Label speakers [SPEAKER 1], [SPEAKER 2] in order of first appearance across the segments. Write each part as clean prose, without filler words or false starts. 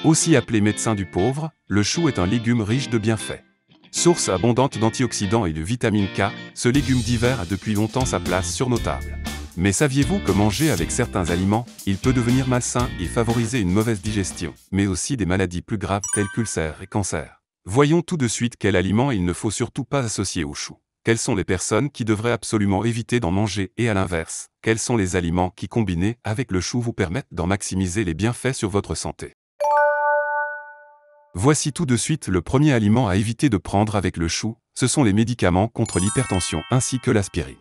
[SPEAKER 1] Aussi appelé médecin du pauvre, le chou est un légume riche de bienfaits. Source abondante d'antioxydants et de vitamine K, ce légume d'hiver a depuis longtemps sa place sur nos tables. Mais saviez-vous que manger avec certains aliments, il peut devenir malsain et favoriser une mauvaise digestion, mais aussi des maladies plus graves telles qu'ulcères et cancers? Voyons tout de suite quel aliment il ne faut surtout pas associer au chou. Quelles sont les personnes qui devraient absolument éviter d'en manger et à l'inverse, quels sont les aliments qui combinés avec le chou vous permettent d'en maximiser les bienfaits sur votre santé? Voici tout de suite le premier aliment à éviter de prendre avec le chou, ce sont les médicaments contre l'hypertension ainsi que l'aspirine.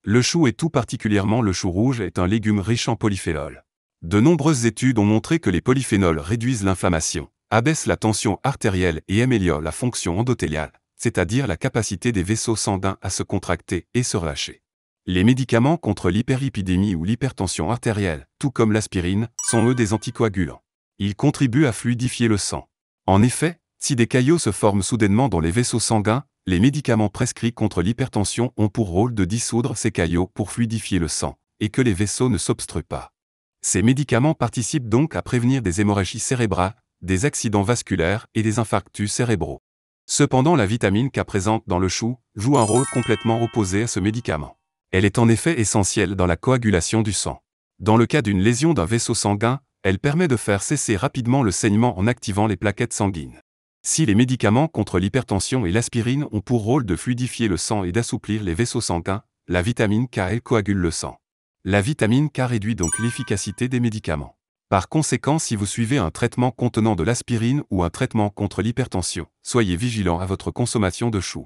[SPEAKER 1] Le chou et tout particulièrement le chou rouge est un légume riche en polyphénols. De nombreuses études ont montré que les polyphénols réduisent l'inflammation, abaissent la tension artérielle et améliorent la fonction endothéliale, c'est-à-dire la capacité des vaisseaux sanguins à se contracter et se relâcher. Les médicaments contre l'hyperlipidémie ou l'hypertension artérielle, tout comme l'aspirine, sont eux des anticoagulants. Ils contribuent à fluidifier le sang. En effet, si des caillots se forment soudainement dans les vaisseaux sanguins, les médicaments prescrits contre l'hypertension ont pour rôle de dissoudre ces caillots pour fluidifier le sang, et que les vaisseaux ne s'obstruent pas. Ces médicaments participent donc à prévenir des hémorragies cérébrales, des accidents vasculaires et des infarctus cérébraux. Cependant, la vitamine K présente dans le chou joue un rôle complètement opposé à ce médicament. Elle est en effet essentielle dans la coagulation du sang. Dans le cas d'une lésion d'un vaisseau sanguin, elle permet de faire cesser rapidement le saignement en activant les plaquettes sanguines. Si les médicaments contre l'hypertension et l'aspirine ont pour rôle de fluidifier le sang et d'assouplir les vaisseaux sanguins, la vitamine K elle coagule le sang. La vitamine K réduit donc l'efficacité des médicaments. Par conséquent, si vous suivez un traitement contenant de l'aspirine ou un traitement contre l'hypertension, soyez vigilant à votre consommation de chou.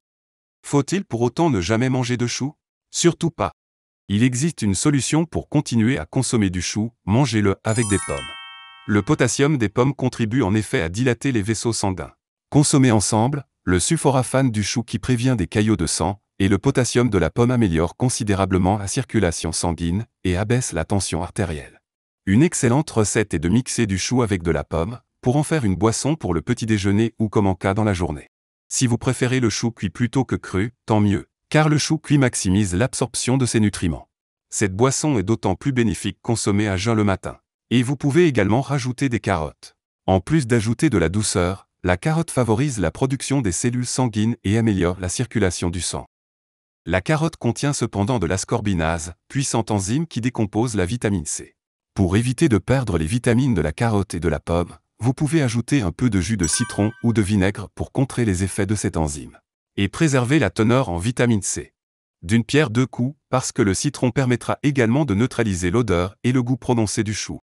[SPEAKER 1] Faut-il pour autant ne jamais manger de chou? Surtout pas. Il existe une solution pour continuer à consommer du chou, mangez-le avec des pommes. Le potassium des pommes contribue en effet à dilater les vaisseaux sanguins. Consommés ensemble, le sulforaphane du chou qui prévient des caillots de sang, et le potassium de la pomme améliorent considérablement la circulation sanguine et abaissent la tension artérielle. Une excellente recette est de mixer du chou avec de la pomme, pour en faire une boisson pour le petit déjeuner ou comme en cas dans la journée. Si vous préférez le chou cuit plutôt que cru, tant mieux, car le chou cuit maximise l'absorption de ses nutriments. Cette boisson est d'autant plus bénéfique consommée à jeun le matin. Et vous pouvez également rajouter des carottes. En plus d'ajouter de la douceur, la carotte favorise la production des cellules sanguines et améliore la circulation du sang. La carotte contient cependant de l'ascorbinase, puissante enzyme qui décompose la vitamine C. Pour éviter de perdre les vitamines de la carotte et de la pomme, vous pouvez ajouter un peu de jus de citron ou de vinaigre pour contrer les effets de cette enzyme. Et préserver la teneur en vitamine C. D'une pierre deux coups, parce que le citron permettra également de neutraliser l'odeur et le goût prononcé du chou.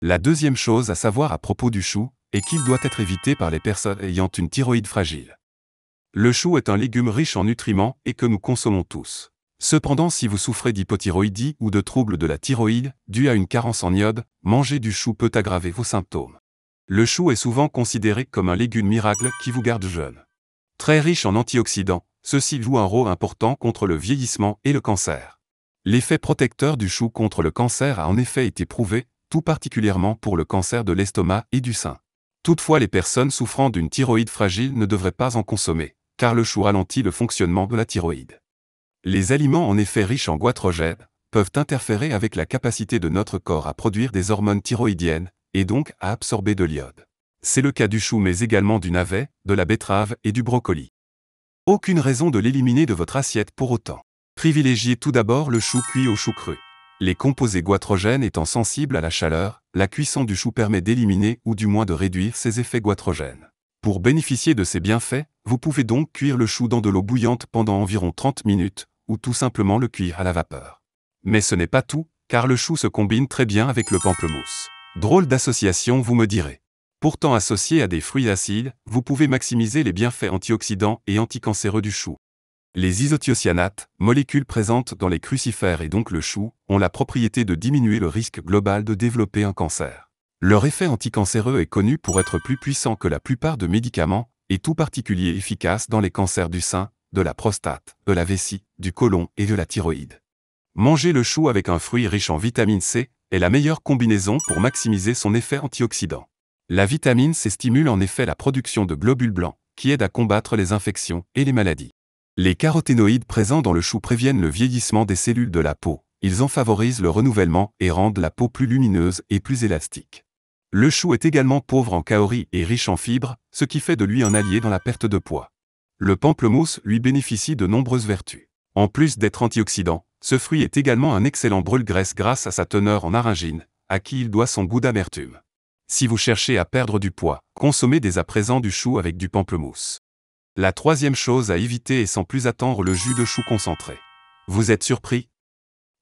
[SPEAKER 1] La deuxième chose à savoir à propos du chou est qu'il doit être évité par les personnes ayant une thyroïde fragile. Le chou est un légume riche en nutriments et que nous consommons tous. Cependant, si vous souffrez d'hypothyroïdie ou de troubles de la thyroïde, dû à une carence en iode, manger du chou peut aggraver vos symptômes. Le chou est souvent considéré comme un légume miracle qui vous garde jeune. Très riche en antioxydants, ceux-ci jouent un rôle important contre le vieillissement et le cancer. L'effet protecteur du chou contre le cancer a en effet été prouvé, tout particulièrement pour le cancer de l'estomac et du sein. Toutefois, les personnes souffrant d'une thyroïde fragile ne devraient pas en consommer, car le chou ralentit le fonctionnement de la thyroïde. Les aliments en effet riches en goitrogène peuvent interférer avec la capacité de notre corps à produire des hormones thyroïdiennes, et donc à absorber de l'iode. C'est le cas du chou mais également du navet, de la betterave et du brocoli. Aucune raison de l'éliminer de votre assiette pour autant. Privilégiez tout d'abord le chou cuit au chou cru. Les composés goitrogènes étant sensibles à la chaleur, la cuisson du chou permet d'éliminer ou du moins de réduire ses effets goitrogènes. Pour bénéficier de ces bienfaits, vous pouvez donc cuire le chou dans de l'eau bouillante pendant environ 30 minutes, ou tout simplement le cuire à la vapeur. Mais ce n'est pas tout, car le chou se combine très bien avec le pamplemousse. Drôle d'association, vous me direz. Pourtant associé à des fruits acides, vous pouvez maximiser les bienfaits antioxydants et anticancéreux du chou. Les isothiocyanates, molécules présentes dans les crucifères et donc le chou, ont la propriété de diminuer le risque global de développer un cancer. Leur effet anticancéreux est connu pour être plus puissant que la plupart de médicaments, et tout particulier efficace dans les cancers du sein, de la prostate, de la vessie, du côlon et de la thyroïde. Manger le chou avec un fruit riche en vitamine C est la meilleure combinaison pour maximiser son effet antioxydant. La vitamine C stimule en effet la production de globules blancs, qui aident à combattre les infections et les maladies. Les caroténoïdes présents dans le chou préviennent le vieillissement des cellules de la peau, ils en favorisent le renouvellement et rendent la peau plus lumineuse et plus élastique. Le chou est également pauvre en calories et riche en fibres, ce qui fait de lui un allié dans la perte de poids. Le pamplemousse lui bénéficie de nombreuses vertus. En plus d'être antioxydant, ce fruit est également un excellent brûle-graisse grâce à sa teneur en arginine, à qui il doit son goût d'amertume. Si vous cherchez à perdre du poids, consommez dès à présent du chou avec du pamplemousse. La troisième chose à éviter est sans plus attendre le jus de chou concentré. Vous êtes surpris?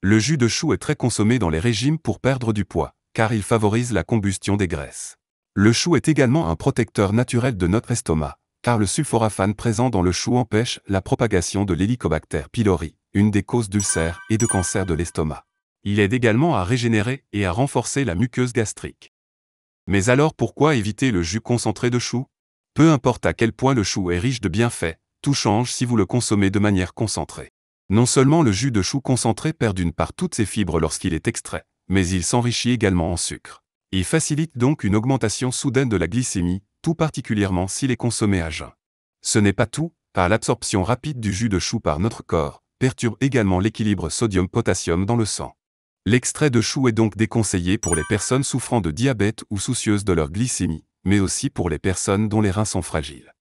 [SPEAKER 1] Le jus de chou est très consommé dans les régimes pour perdre du poids, car il favorise la combustion des graisses. Le chou est également un protecteur naturel de notre estomac, car le sulforaphane présent dans le chou empêche la propagation de l'Helicobacter pylori, une des causes d'ulcères et de cancer de l'estomac. Il aide également à régénérer et à renforcer la muqueuse gastrique. Mais alors pourquoi éviter le jus concentré de chou? Peu importe à quel point le chou est riche de bienfaits, tout change si vous le consommez de manière concentrée. Non seulement le jus de chou concentré perd d'une part toutes ses fibres lorsqu'il est extrait, mais il s'enrichit également en sucre. Il facilite donc une augmentation soudaine de la glycémie, tout particulièrement s'il est consommé à jeun. Ce n'est pas tout, car l'absorption rapide du jus de chou par notre corps perturbe également l'équilibre sodium-potassium dans le sang. L'extrait de chou est donc déconseillé pour les personnes souffrant de diabète ou soucieuses de leur glycémie, mais aussi pour les personnes dont les reins sont fragiles.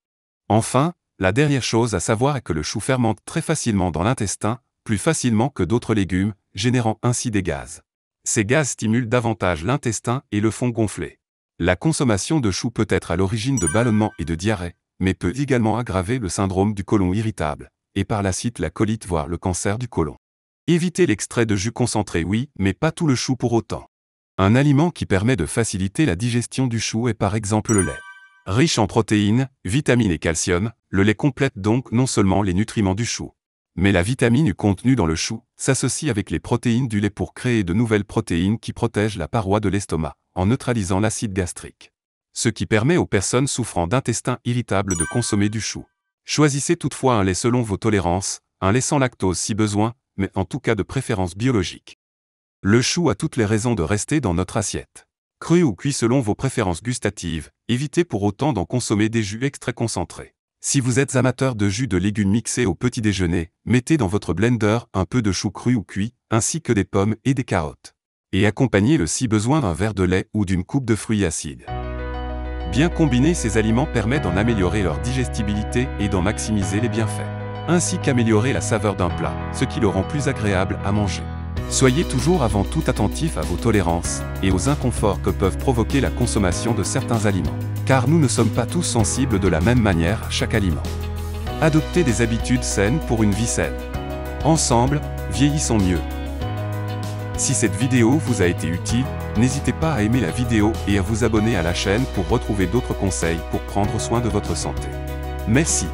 [SPEAKER 1] Enfin, la dernière chose à savoir est que le chou fermente très facilement dans l'intestin, plus facilement que d'autres légumes, générant ainsi des gaz. Ces gaz stimulent davantage l'intestin et le font gonfler. La consommation de chou peut être à l'origine de ballonnements et de diarrhée, mais peut également aggraver le syndrome du côlon irritable, et par la suite la colite voire le cancer du côlon. Évitez l'extrait de jus concentré oui, mais pas tout le chou pour autant. Un aliment qui permet de faciliter la digestion du chou est par exemple le lait. Riche en protéines, vitamines et calcium, le lait complète donc non seulement les nutriments du chou, mais la vitamine contenue dans le chou s'associe avec les protéines du lait pour créer de nouvelles protéines qui protègent la paroi de l'estomac, en neutralisant l'acide gastrique. Ce qui permet aux personnes souffrant d'intestin irritable de consommer du chou. Choisissez toutefois un lait selon vos tolérances, un lait sans lactose si besoin, mais en tout cas de préférence biologique. Le chou a toutes les raisons de rester dans notre assiette. Cru ou cuit selon vos préférences gustatives, évitez pour autant d'en consommer des jus extra concentrés. Si vous êtes amateur de jus de légumes mixés au petit déjeuner, mettez dans votre blender un peu de chou cru ou cuit, ainsi que des pommes et des carottes. Et accompagnez-le si besoin d'un verre de lait ou d'une coupe de fruits acides. Bien combiner ces aliments permet d'en améliorer leur digestibilité et d'en maximiser les bienfaits, ainsi qu'améliorer la saveur d'un plat, ce qui le rend plus agréable à manger. Soyez toujours avant tout attentif à vos tolérances et aux inconforts que peuvent provoquer la consommation de certains aliments, car nous ne sommes pas tous sensibles de la même manière à chaque aliment. Adoptez des habitudes saines pour une vie saine. Ensemble, vieillissons mieux. Si cette vidéo vous a été utile, n'hésitez pas à aimer la vidéo et à vous abonner à la chaîne pour retrouver d'autres conseils pour prendre soin de votre santé. Merci.